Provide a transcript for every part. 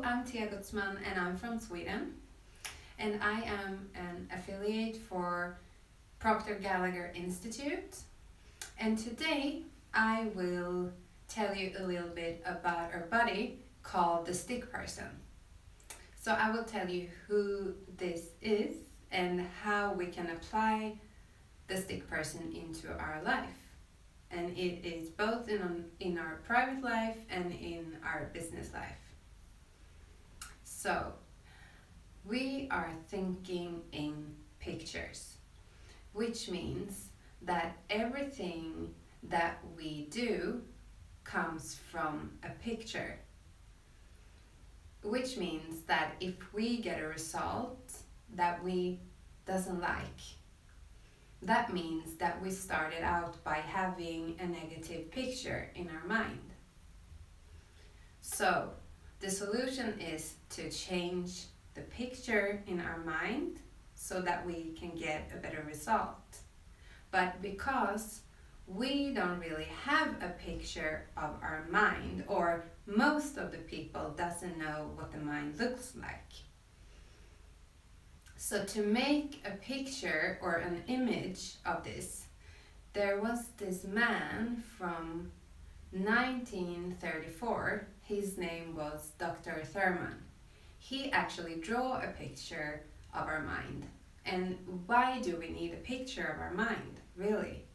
I'm Tia Gutzman and I'm from Sweden. And I am an affiliate for Procter Gallagher Institute. And today I will tell you a little bit about our body called the stick person. So I will tell you who this is and how we can apply the stick person into our life. And it is both in our private life and in our business life. So, we are thinking in pictures, which means that everything that we do comes from a picture. Which means that if we get a result that we doesn't like, that means that we started out by having a negative picture in our mind. So, the solution is to change the picture in our mind so that we can get a better result. But because we don't really have a picture of our mind, or most of the people doesn't know what the mind looks like. So to make a picture or an image of this, there was this man from 1934. His name was Dr. Thurman. He actually drew a picture of our mind. And why do we need a picture of our mind, really?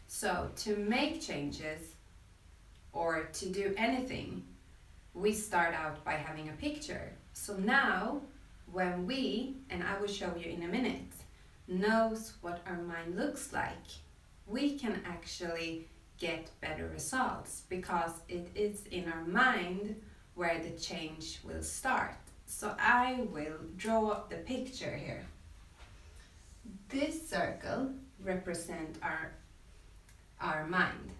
So to make changes or to do anything, we start out by having a picture. So now, when we, and I will show you in a minute, knows what our mind looks like, we can actually get better results because it is in our mind where the change will start. So I will draw the picture here. This circle represents our mind.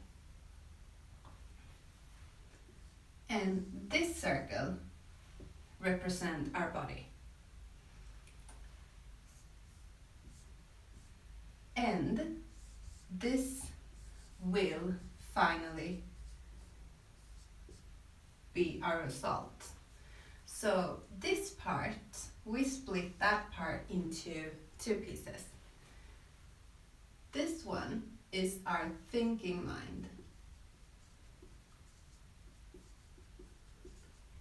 And this circle represents our body. And this will finally be our result. So this part, we split that part into two pieces. This one is our thinking mind.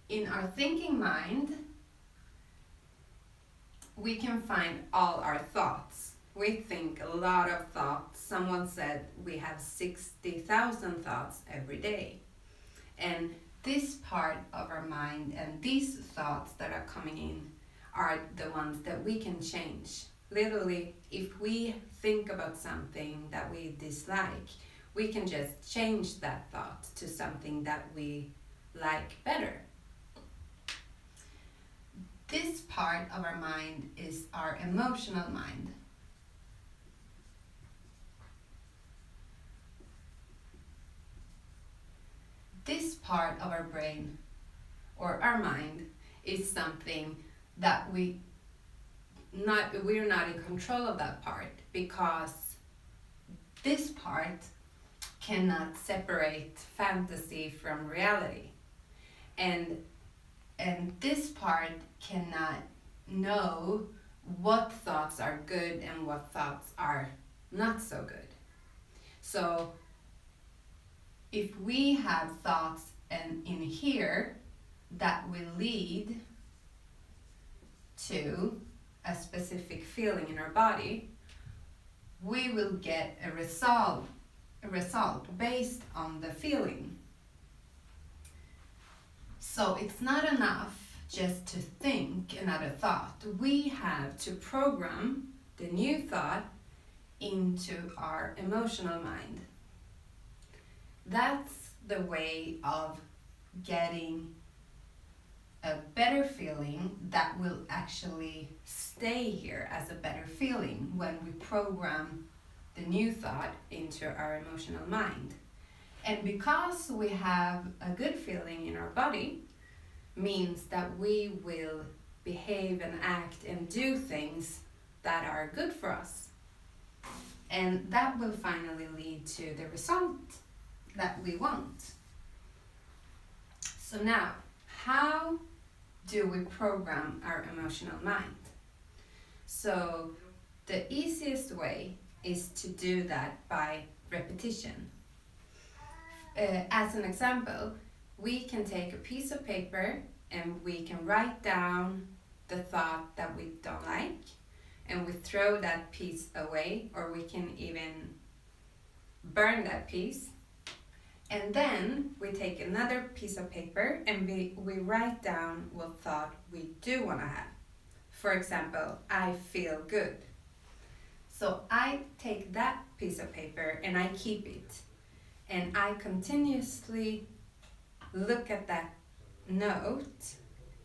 In our thinking mind, we can find all our thoughts. We think a lot of thoughts. Someone said we have 60,000 thoughts every day. And this part of our mind and these thoughts that are coming in are the ones that we can change. Literally, if we think about something that we dislike, we can just change that thought to something that we like better. This part of our mind is our emotional mind. This part of our brain or our mind is something that we're not in control of that part, because this part cannot separate fantasy from reality. And this part cannot know what thoughts are good and what thoughts are not so good. So if we have thoughts in here that will lead to a specific feeling in our body, we will get a result based on the feeling. So it's not enough just to think another thought. We have to program the new thought into our emotional mind. That's the way of getting a better feeling that will actually stay here as a better feeling when we program the new thought into our emotional mind. And because we have a good feeling in our body, means that we will behave and act and do things that are good for us. And that will finally lead to the result that we want. So now, how do we program our emotional mind? So the easiest way is to do that by repetition. As an example, we can take a piece of paper and we can write down the thought that we don't like, and we throw that piece away, or we can even burn that piece. And then we take another piece of paper and we write down what thought we do want to have. For example, I feel good. So I take that piece of paper and I keep it. And I continuously look at that note,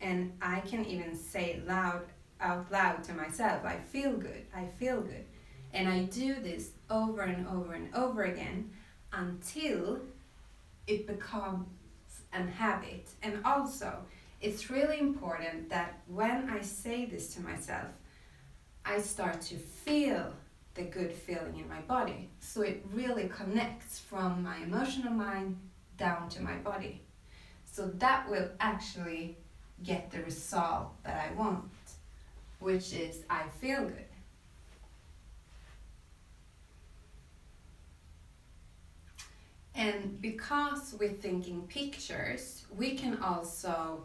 and I can even say out loud to myself, I feel good, I feel good. And I do this over and over and over again until it becomes an habit. And also, it's really important that when I say this to myself, I start to feel the good feeling in my body. So it really connects from my emotional mind down to my body. So that will actually get the result that I want, which is I feel good. And because we're thinking pictures, we can also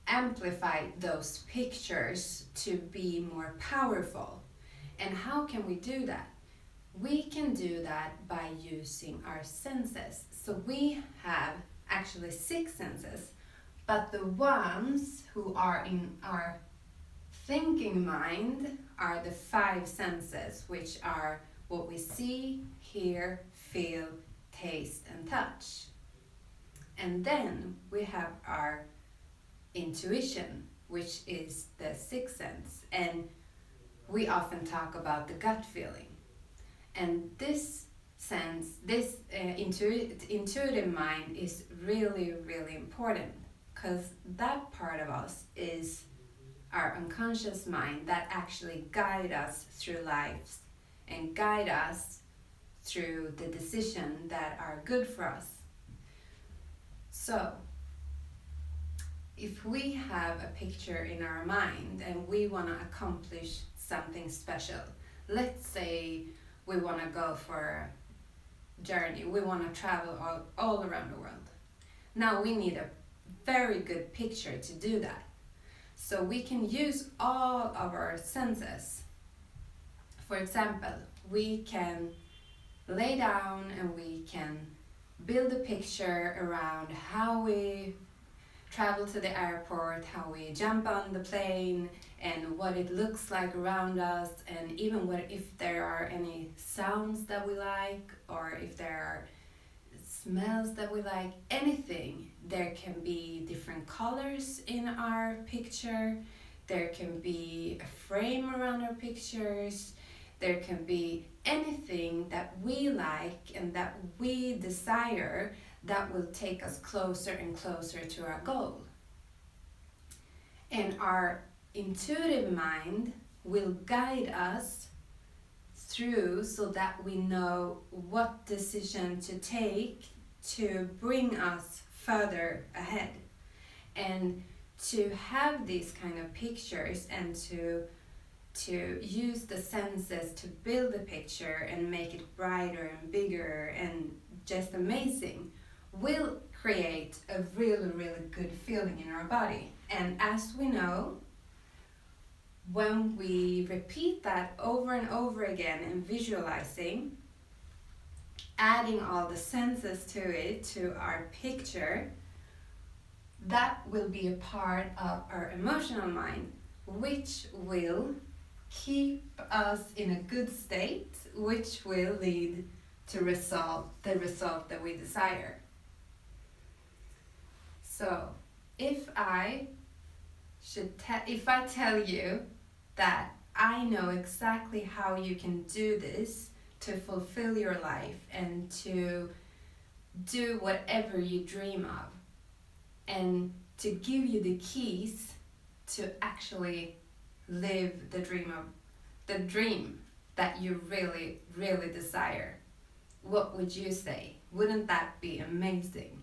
amplify those pictures to be more powerful. And how can we do that? We can do that by using our senses. So we have actually 6 senses, but the ones who are in our thinking mind are the 5 senses, which are what we see, hear, feel, taste, and touch. And then we have our intuition, which is the 6th sense. And we often talk about the gut feeling. And this sense, this intuitive mind is really, really important, because that part of us is our unconscious mind that actually guide us through life and guide us through the decisions that are good for us. So, if we have a picture in our mind and we want to accomplish something special, let's say we want to go for a journey, we want to travel all around the world. Now we need a very good picture to do that. So we can use all of our senses. For example, we can lay down and we can build a picture around how we travel to the airport, how we jump on the plane, and what it looks like around us, and even if there are any sounds that we like, or if there are smells that we like, anything. There can be different colors in our picture, there can be a frame around our pictures, there can be anything that we like and that we desire that will take us closer and closer to our goal. And our intuitive mind will guide us through so that we know what decision to take to bring us further ahead. And to have these kind of pictures and to use the senses to build a picture and make it brighter and bigger and just amazing will create a really, really good feeling in our body. And as we know, when we repeat that over and over again and visualizing, adding all the senses to it, to our picture, that will be a part of our emotional mind, which will keep us in a good state, which will lead to the result that we desire. So, if I tell you that I know exactly how you can do this to fulfill your life and to do whatever you dream of, and to give you the keys to actually live the dream that you really, really desire, what would you say? Wouldn't that be amazing?